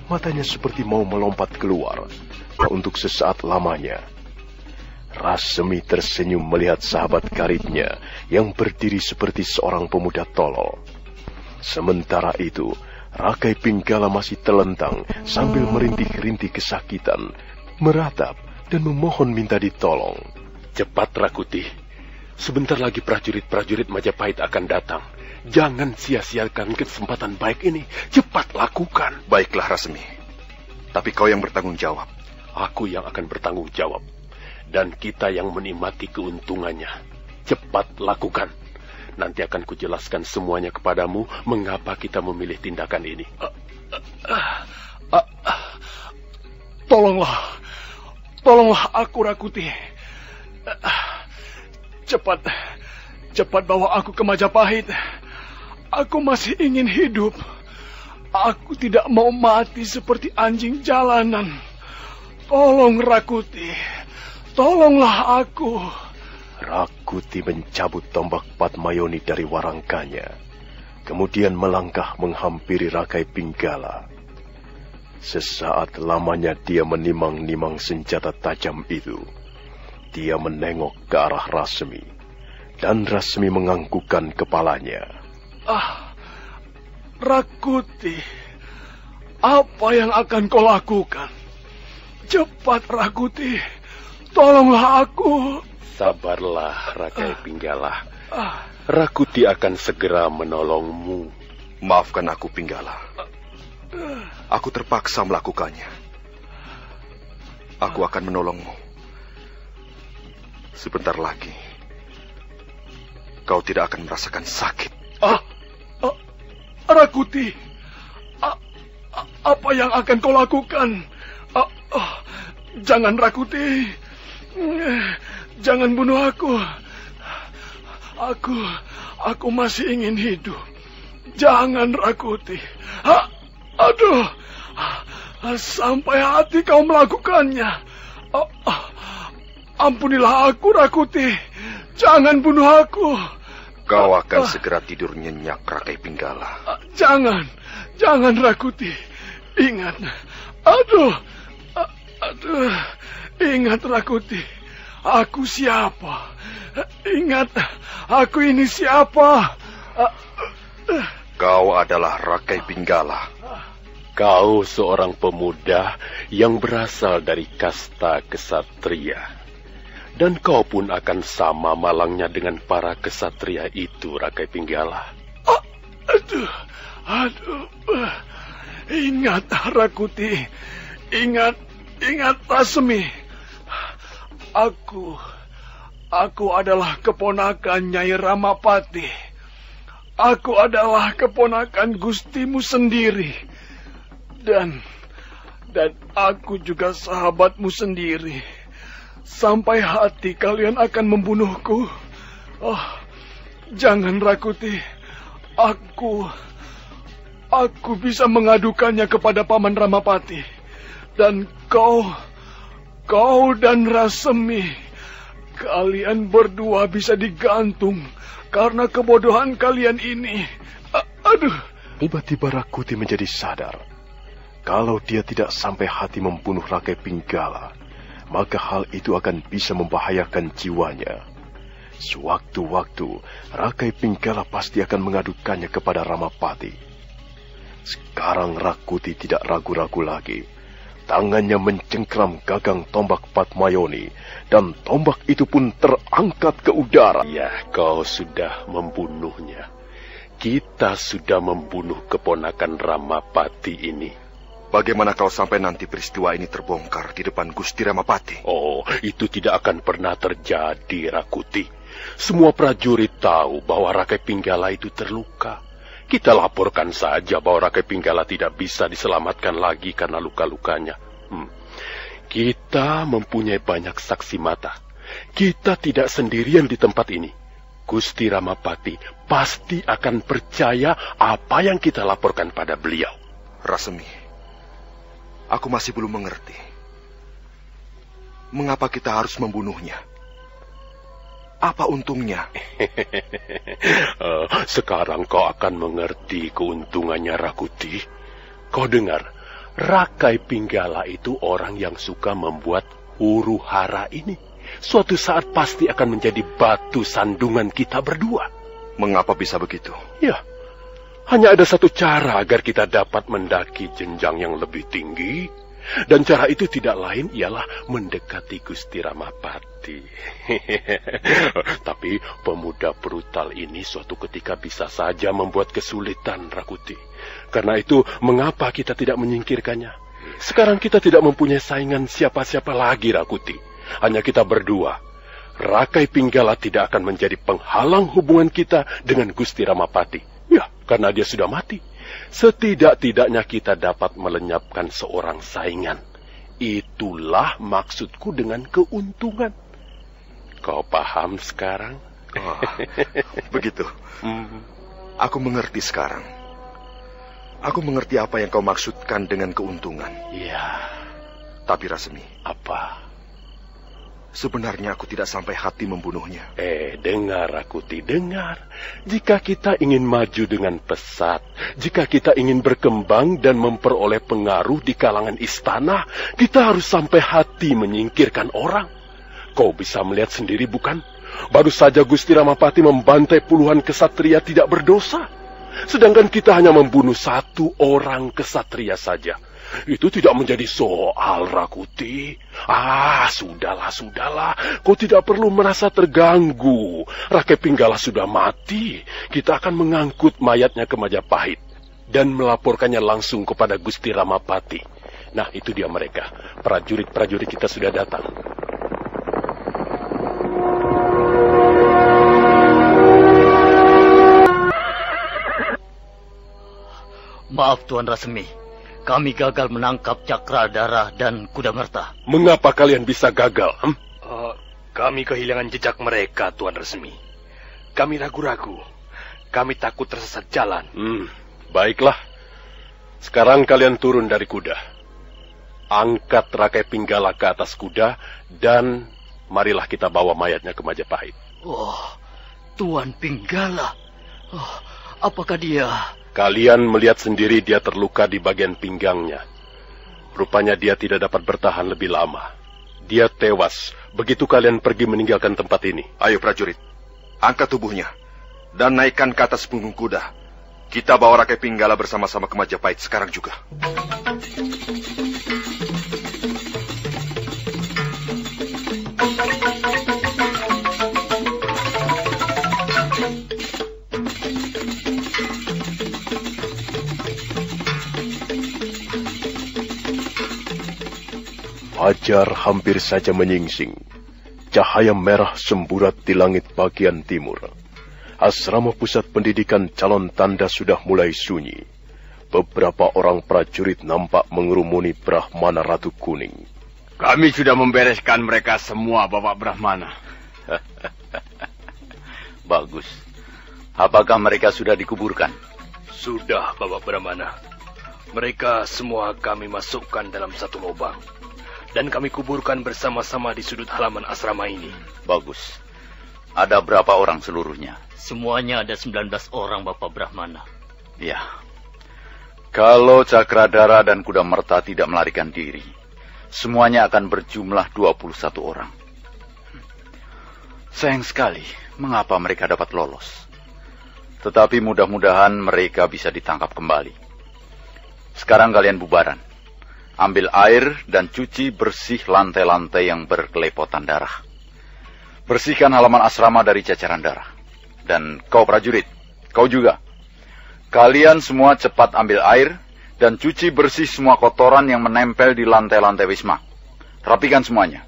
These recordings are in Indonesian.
Matanya seperti mau melompat keluar. Untuk sesaat lamanya, Rasemi tersenyum melihat sahabat karibnya yang berdiri seperti seorang pemuda tolol. Sementara itu, Rakai Pinggala masih telentang sambil merintih-rintih kesakitan, meratap dan memohon minta ditolong. Cepat Rakuti, sebentar lagi prajurit-prajurit Majapahit akan datang. Jangan sia-siakan kesempatan baik ini. Cepat lakukan. Baiklah Rasemi, tapi kau yang bertanggung jawab. Aku yang akan bertanggung jawab. Dan kita yang menikmati keuntungannya. Cepat lakukan. Nanti akan kujelaskan semuanya kepadamu mengapa kita memilih tindakan ini. Tolonglah aku Rakuti. Cepat bawa aku ke Majapahit. Aku masih ingin hidup. Aku tidak mau mati seperti anjing jalanan. Tolong Rakuti, tolonglah aku. Rakuti mencabut tombak Padmayoni dari warangkanya, kemudian melangkah menghampiri Rakai Pinggala. Sesaat lamanya dia menimang-nimang senjata tajam itu. Dia menengok ke arah Rasemi, dan Rasemi menganggukkan kepalanya. Rakuti, apa yang akan kau lakukan? Cepat Rakuti, tolonglah aku. Sabarlah Rakai Pinggala. Rakuti akan segera menolongmu. Maafkan aku Pinggala. Aku terpaksa melakukannya. Aku akan menolongmu. Sebentar lagi, kau tidak akan merasakan sakit. Rakuti, apa yang akan kau lakukan? Jangan Rakuti, jangan bunuh aku. Aku masih ingin hidup. Jangan Rakuti. Aduh, sampai hati kau melakukannya. Ampunilah aku Rakuti, jangan bunuh aku. Kau akan segera tidur nyenyak Rakai Pinggala. Jangan Rakuti. Ingat. Aduh, ingat Rakuti. Aku siapa? Ingat, aku ini siapa? Kau adalah Rakai Pinggala. Kau seorang pemuda yang berasal dari kasta kesatria. Dan kau pun akan sama malangnya dengan para kesatria itu, Rakai Pinggala. Aduh. Ingat Rakuti. Ingat Rasemi. Aku adalah keponakan Nyai Ramapati. Aku adalah keponakan Gustimu sendiri. Dan aku juga sahabatmu sendiri. Sampai hati kalian akan membunuhku. Jangan Rakuti. Aku bisa mengadukannya kepada Paman Ramapati. Dan kau dan Rasemi, kalian berdua bisa digantung karena kebodohan kalian ini. Aduh. Tiba-tiba Rakuti menjadi sadar. Kalau dia tidak sampai hati membunuh Rakai Pinggala, maka hal itu akan bisa membahayakan jiwanya. Sewaktu-waktu, Rakai Pinggala pasti akan mengadukannya kepada Ramapati. Sekarang Rakuti tidak ragu-ragu lagi. Tangannya mencengkram gagang tombak Padmayoni, dan tombak itu pun terangkat ke udara. Ya, kau sudah membunuhnya. Kita sudah membunuh keponakan Ramapati ini. Bagaimana kalau sampai nanti peristiwa ini terbongkar di depan Gusti Ramapati? Oh, itu tidak akan pernah terjadi, Rakuti. Semua prajurit tahu bahwa Rakai Pinggala itu terluka. Kita laporkan saja bahwa Rakai Pinggala tidak bisa diselamatkan lagi karena luka-lukanya. Kita mempunyai banyak saksi mata. Kita tidak sendirian di tempat ini. Gusti Ramapati pasti akan percaya apa yang kita laporkan pada beliau. Rasemi, aku masih belum mengerti. Mengapa kita harus membunuhnya? Apa untungnya? Sekarang kau akan mengerti keuntungannya, Rakuti. Kau dengar, Rakai Pinggala itu orang yang suka membuat huru-hara ini. Suatu saat pasti akan menjadi batu sandungan kita berdua. Mengapa bisa begitu? Ya, hanya ada satu cara agar kita dapat mendaki jenjang yang lebih tinggi. Dan cara itu tidak lain ialah mendekati Gusti Ramapati. Tapi pemuda brutal ini suatu ketika bisa saja membuat kesulitan, Rakuti. Karena itu, mengapa kita tidak menyingkirkannya? Sekarang kita tidak mempunyai saingan siapa-siapa lagi, Rakuti. Hanya kita berdua. Rakai Pinggala tidak akan menjadi penghalang hubungan kita dengan Gusti Ramapati. Ya, karena dia sudah mati. Setidak-tidaknya kita dapat melenyapkan seorang saingan. Itulah maksudku dengan keuntungan. Kau paham sekarang? Oh, begitu. Aku mengerti sekarang. Aku mengerti apa yang kau maksudkan dengan keuntungan. Ya. Tapi Rasmi. Apa? Sebenarnya aku tidak sampai hati membunuhnya. Dengar Rakuti, dengar. Jika kita ingin maju dengan pesat, jika kita ingin berkembang dan memperoleh pengaruh di kalangan istana, kita harus sampai hati menyingkirkan orang. Kau bisa melihat sendiri, bukan? Baru saja Gusti Ramapati membantai puluhan kesatria tidak berdosa. Sedangkan kita hanya membunuh satu orang kesatria saja. Itu tidak menjadi soal, Rakuti. Sudahlah. Kau tidak perlu merasa terganggu. Rakai Pinggala sudah mati. Kita akan mengangkut mayatnya ke Majapahit dan melaporkannya langsung kepada Gusti Ramapati. Nah, itu dia mereka. Prajurit-prajurit kita sudah datang. Maaf, Tuan Rasmi. Kami gagal menangkap Cakradara dan Kuda Merta. Mengapa kalian bisa gagal? Kami kehilangan jejak mereka, Tuan Resmi. Kami ragu-ragu. Kami takut tersesat jalan. Baiklah. Sekarang kalian turun dari kuda. Angkat Rakai Pinggala ke atas kuda dan marilah kita bawa mayatnya ke Majapahit. Tuan Pinggala. Apakah dia... Kalian melihat sendiri dia terluka di bagian pinggangnya. Rupanya dia tidak dapat bertahan lebih lama. Dia tewas begitu kalian pergi meninggalkan tempat ini. Ayo prajurit, angkat tubuhnya dan naikkan ke atas punggung kuda. Kita bawa Rakai Pinggala bersama-sama ke Majapahit sekarang juga. Fajar hampir saja menyingsing. Cahaya merah semburat di langit bagian timur. Asrama pusat pendidikan calon tanda sudah mulai sunyi. Beberapa orang prajurit nampak mengerumuni Brahmana Ratu Kuning. Kami sudah membereskan mereka semua, Bapak Brahmana. Bagus. Apakah mereka sudah dikuburkan? Sudah, Bapak Brahmana. Mereka semua kami masukkan dalam satu lubang. Dan kami kuburkan bersama-sama di sudut halaman asrama ini. Bagus. Ada berapa orang seluruhnya? Semuanya ada 19 orang, Bapak Brahmana. Ya. Kalau Cakradara dan Kuda Merta tidak melarikan diri, semuanya akan berjumlah 21 orang. Sayang sekali, mengapa mereka dapat lolos. Tetapi mudah-mudahan mereka bisa ditangkap kembali. Sekarang kalian bubaran. Ambil air dan cuci bersih lantai-lantai yang berkelepotan darah. Bersihkan halaman asrama dari cacaran darah. Dan kau prajurit, kau juga. Kalian semua cepat ambil air dan cuci bersih semua kotoran yang menempel di lantai-lantai wisma. Rapikan semuanya.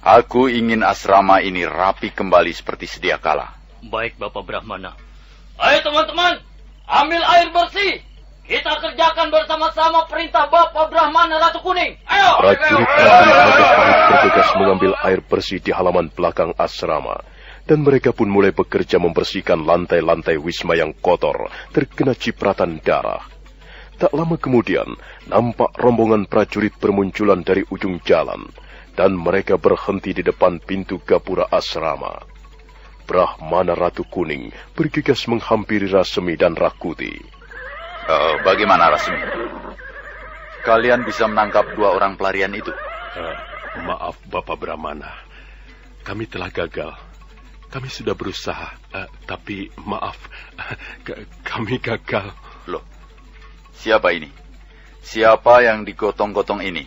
Aku ingin asrama ini rapi kembali seperti sedia kala. Baik, Bapak Brahmana. Ayo teman-teman, ambil air bersih. Kita kerjakan bersama-sama perintah Bapak Brahmana Ratu Kuning. Ayo! Prajurit-prajurit Majapahit bergegas mengambil air bersih di halaman belakang asrama. Dan mereka pun mulai bekerja membersihkan lantai-lantai wisma yang kotor, terkena cipratan darah. Tak lama kemudian, nampak rombongan prajurit bermunculan dari ujung jalan. Dan mereka berhenti di depan pintu gapura asrama. Brahmana Ratu Kuning bergegas menghampiri Rasmi dan Rakuti. Bagaimana Rasmi? kalian bisa menangkap 2 orang pelarian itu? Maaf, Bapak Brahmana. Kami telah gagal. Kami sudah berusaha, tapi maaf, kami gagal. Loh, siapa ini? Siapa yang digotong-gotong ini?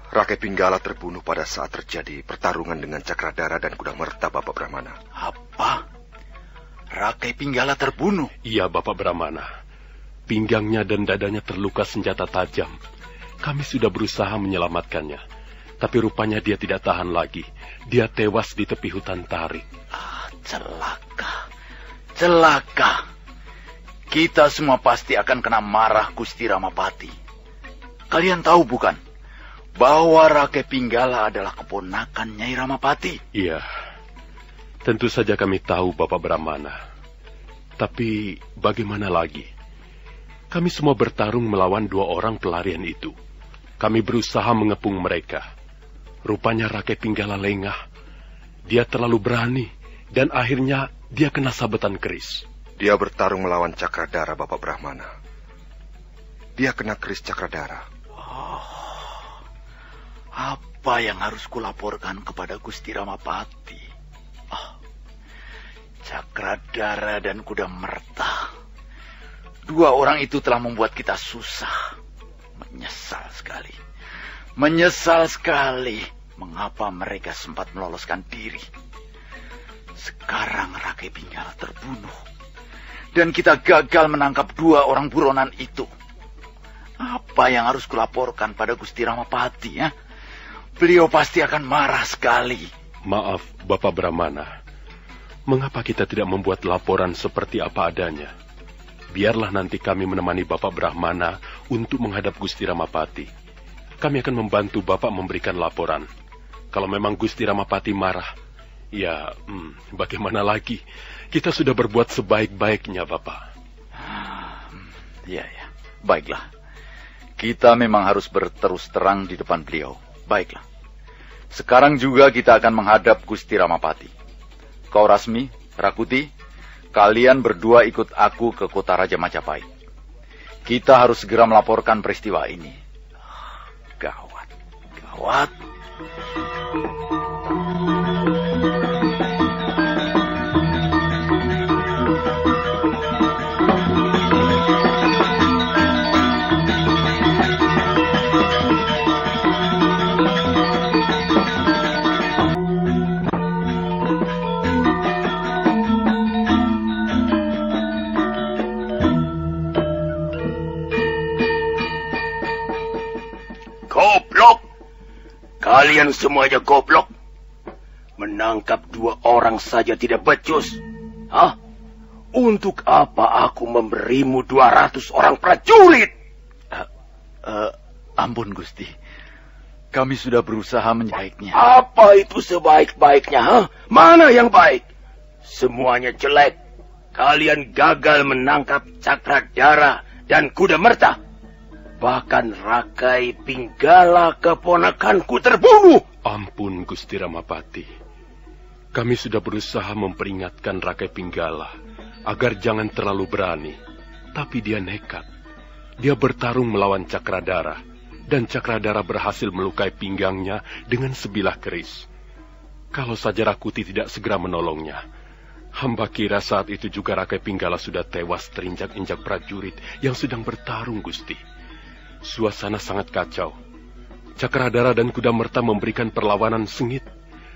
Rakai Pinggala terbunuh pada saat terjadi pertarungan dengan Cakradara dan Kudamerta, Bapak Brahmana. Apa? Rakai Pinggala terbunuh? Iya, Bapak Brahmana. Pinggangnya dan dadanya terluka senjata tajam. Kami sudah berusaha menyelamatkannya, tapi rupanya dia tidak tahan lagi. Dia tewas di tepi hutan tarik. Celaka. Celaka. Kita semua pasti akan kena marah Gusti Ramapati. Kalian tahu bukan bahwa Rakai Pinggala adalah keponakan Nyai Ramapati? Iya, tentu saja kami tahu, Bapak Brahmana. Tapi bagaimana lagi? Kami semua bertarung melawan 2 orang pelarian itu. Kami berusaha mengepung mereka. Rupanya Rakai Pinggala lengah. Dia terlalu berani, dan akhirnya dia kena sabetan keris. Dia bertarung melawan Cakradara, Bapak Brahmana. Dia kena keris Cakradara. Apa yang harus kulaporkan kepada Gusti Ramapati? Cakradara dan Kudamerta. 2 orang itu telah membuat kita susah. Menyesal sekali. Menyesal sekali mengapa mereka sempat meloloskan diri. Sekarang Rakai Pinggala terbunuh. Dan kita gagal menangkap 2 orang buronan itu. Apa yang harus kulaporkan pada Gusti Ramapati, ya? Beliau pasti akan marah sekali. Maaf, Bapak Brahmana. Mengapa kita tidak membuat laporan seperti apa adanya? Biarlah nanti kami menemani Bapak Brahmana untuk menghadap Gusti Ramapati. Kami akan membantu Bapak memberikan laporan. Kalau memang Gusti Ramapati marah, ya bagaimana lagi? Kita sudah berbuat sebaik-baiknya, Bapak. Ya. Baiklah. Kita memang harus berterus terang di depan beliau. Baiklah. Sekarang juga kita akan menghadap Gusti Ramapati. Kau Rasmi, Rakuti, kalian berdua ikut aku ke kota Raja Majapahit. Kita harus segera melaporkan peristiwa ini. Gawat. Goblok! Kalian semuanya goblok. Menangkap 2 orang saja tidak becus. Hah? Untuk apa aku memberimu 200 orang prajurit? Ampun, Gusti. Kami sudah berusaha menjaiknya. Apa itu sebaik-baiknya? Hah? Mana yang baik? Semuanya jelek. Kalian gagal menangkap Cakradara dan Kudamerta. Bahkan Rakai Pinggala keponakanku terbunuh. Ampun, Gusti Ramapati. Kami sudah berusaha memperingatkan Rakai Pinggala agar jangan terlalu berani. Tapi dia nekat. Dia bertarung melawan Cakradara. Dan Cakradara berhasil melukai pinggangnya dengan sebilah keris. Kalau saja Rakuti tidak segera menolongnya, hamba kira saat itu juga Rakai Pinggala sudah tewas terinjak-injak prajurit yang sedang bertarung, Gusti. Suasana sangat kacau. Cakradara dan Kudamerta memberikan perlawanan sengit.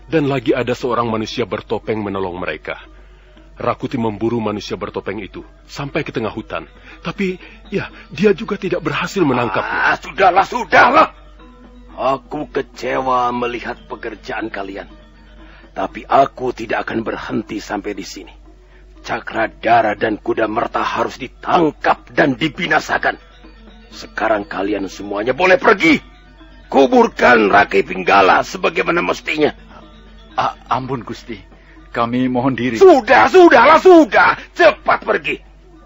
Dan lagi ada seorang manusia bertopeng menolong mereka. Rakuti memburu manusia bertopeng itu sampai ke tengah hutan. Tapi, ya, dia juga tidak berhasil menangkapnya. Sudahlah. Aku kecewa melihat pekerjaan kalian. Tapi aku tidak akan berhenti sampai di sini. Cakradara dan Kudamerta harus ditangkap dan dibinasakan. Sekarang kalian semuanya boleh pergi. Kuburkan Rakai Pinggala sebagaimana mestinya. Ampun, Gusti. Kami mohon diri. Sudah. Cepat pergi.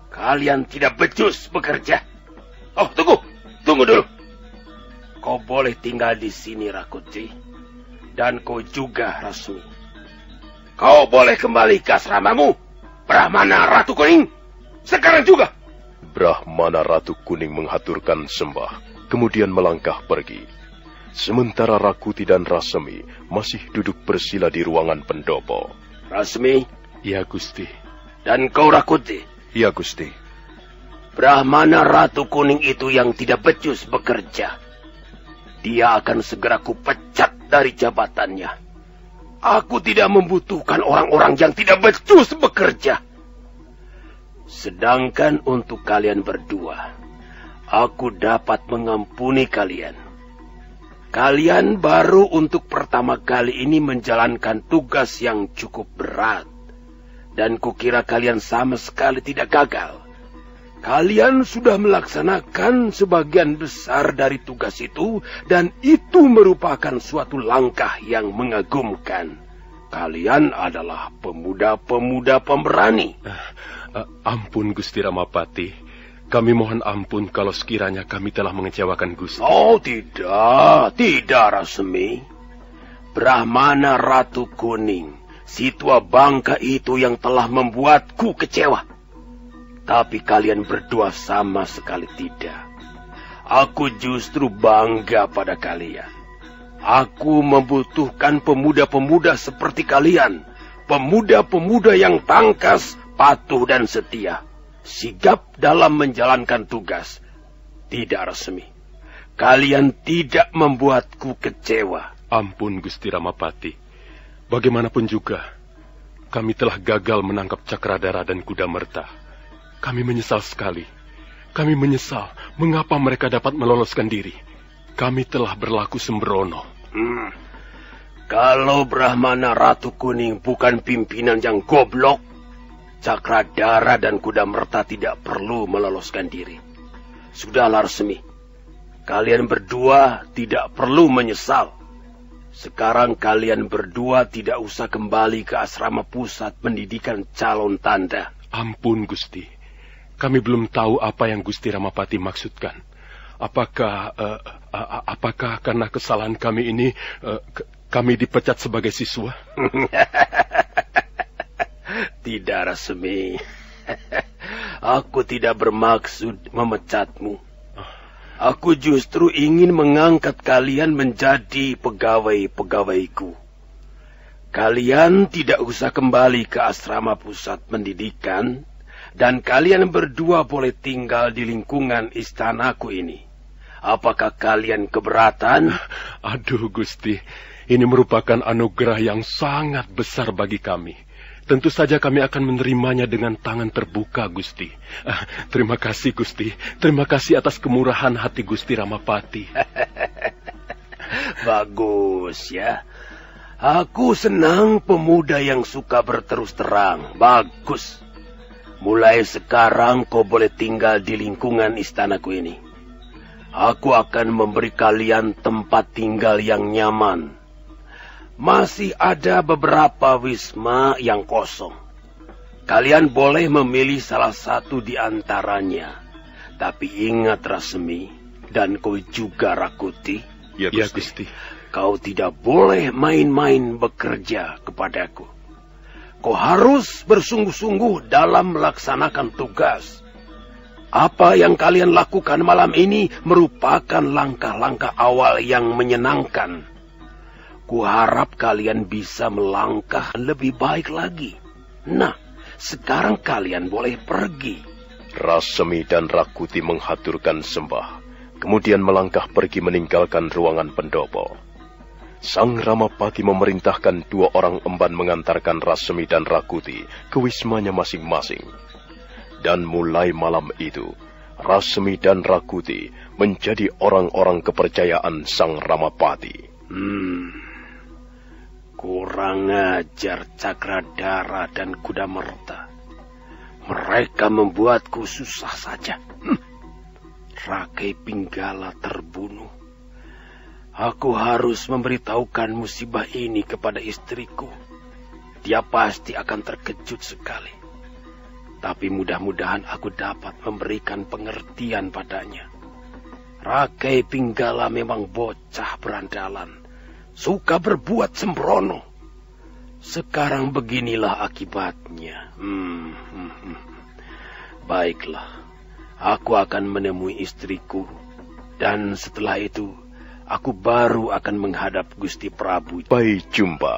Kalian tidak becus bekerja. Oh, tunggu dulu. Kau boleh tinggal di sini, Rakuti. Dan kau juga, Rasmi. Kau boleh kembali ke asramamu, Brahmana Ratu Kuning. Sekarang juga. Brahmana Ratu Kuning menghaturkan sembah. kemudian melangkah pergi. Sementara Rakuti dan Rasemi masih duduk bersila di ruangan pendopo. Rasemi? Ya, Gusti. Dan kau Rakuti? Ya, Gusti. Brahmana Ratu Kuning itu yang tidak becus bekerja. Dia akan segera kupecat dari jabatannya. Aku tidak membutuhkan orang-orang yang tidak becus bekerja. Sedangkan untuk kalian berdua, aku dapat mengampuni kalian. Kalian baru untuk pertama kali ini menjalankan tugas yang cukup berat. Dan kukira kalian sama sekali tidak gagal. Kalian sudah melaksanakan sebagian besar dari tugas itu, dan itu merupakan suatu langkah yang mengagumkan. Kalian adalah pemuda-pemuda pemberani. Ampun Gusti Ramapati. Kami mohon ampun kalau sekiranya kami telah mengecewakan Gusti. Oh tidak Rasemi. Brahmana Ratu Kuning, si tua bangka itu yang telah membuatku kecewa. Tapi kalian berdua sama sekali tidak. Aku justru bangga pada kalian. Aku membutuhkan pemuda-pemuda seperti kalian. Pemuda-pemuda yang tangkas, patuh dan setia. Sigap dalam menjalankan tugas. Tidak Rasemi. Kalian tidak membuatku kecewa. Ampun Gusti Ramapati. Bagaimanapun juga, kami telah gagal menangkap Cakradara dan Kuda Merta. Kami menyesal sekali. Kami menyesal mengapa mereka dapat meloloskan diri. Kami telah berlaku sembrono. Kalau Brahmana Ratu Kuning bukan pimpinan yang goblok, Cakradara dan Kuda Merta tidak perlu meloloskan diri. Sudahlah Rasemi. Kalian berdua tidak perlu menyesal. Sekarang kalian berdua tidak usah kembali ke asrama pusat pendidikan calon tanda. Ampun Gusti. Kami belum tahu apa yang Gusti Ramapati maksudkan. Apakah karena kesalahan kami ini kami dipecat sebagai siswa? Tidak Rasemi. Aku tidak bermaksud memecatmu. Aku justru ingin mengangkat kalian menjadi pegawai-pegawaiku. Kalian tidak usah kembali ke asrama pusat pendidikan, dan kalian berdua boleh tinggal di lingkungan istanaku ini. Apakah kalian keberatan? Aduh Gusti, ini merupakan anugerah yang sangat besar bagi kami. Tentu saja kami akan menerimanya dengan tangan terbuka, Gusti. Terima kasih, Gusti. Terima kasih atas kemurahan hati Gusti Ramapati. Bagus, ya. Aku senang pemuda yang suka berterus terang. Bagus. Mulai sekarang kau boleh tinggal di lingkungan istanaku ini. Aku akan memberi kalian tempat tinggal yang nyaman. Masih ada beberapa wisma yang kosong. Kalian boleh memilih salah satu di antaranya. Tapi ingat Rasemi, dan kau juga Rakuti. Ya Gusti. Kau tidak boleh main-main bekerja kepadaku. Kau harus bersungguh-sungguh dalam melaksanakan tugas. Apa yang kalian lakukan malam ini merupakan langkah-langkah awal yang menyenangkan. Kuharap kalian bisa melangkah lebih baik lagi. Nah, sekarang kalian boleh pergi. Rasemi dan Rakuti menghaturkan sembah, kemudian melangkah pergi meninggalkan ruangan pendopo. Sang Ramapati memerintahkan 2 orang emban mengantarkan Rasemi dan Rakuti ke wismanya masing-masing. Dan mulai malam itu, Rasemi dan Rakuti menjadi orang-orang kepercayaan Sang Ramapati. Kurang ajar Cakradara dan Kuda Merta. Mereka membuatku susah saja. Rakai Pinggala terbunuh. Aku harus memberitahukan musibah ini kepada istriku. Dia pasti akan terkejut sekali. Tapi mudah-mudahan aku dapat memberikan pengertian padanya. Rakai Pinggala memang bocah berandalan. Suka berbuat sembrono. Sekarang beginilah akibatnya. Baiklah, aku akan menemui istriku. Dan setelah itu, aku baru akan menghadap Gusti Prabu. Sampai jumpa.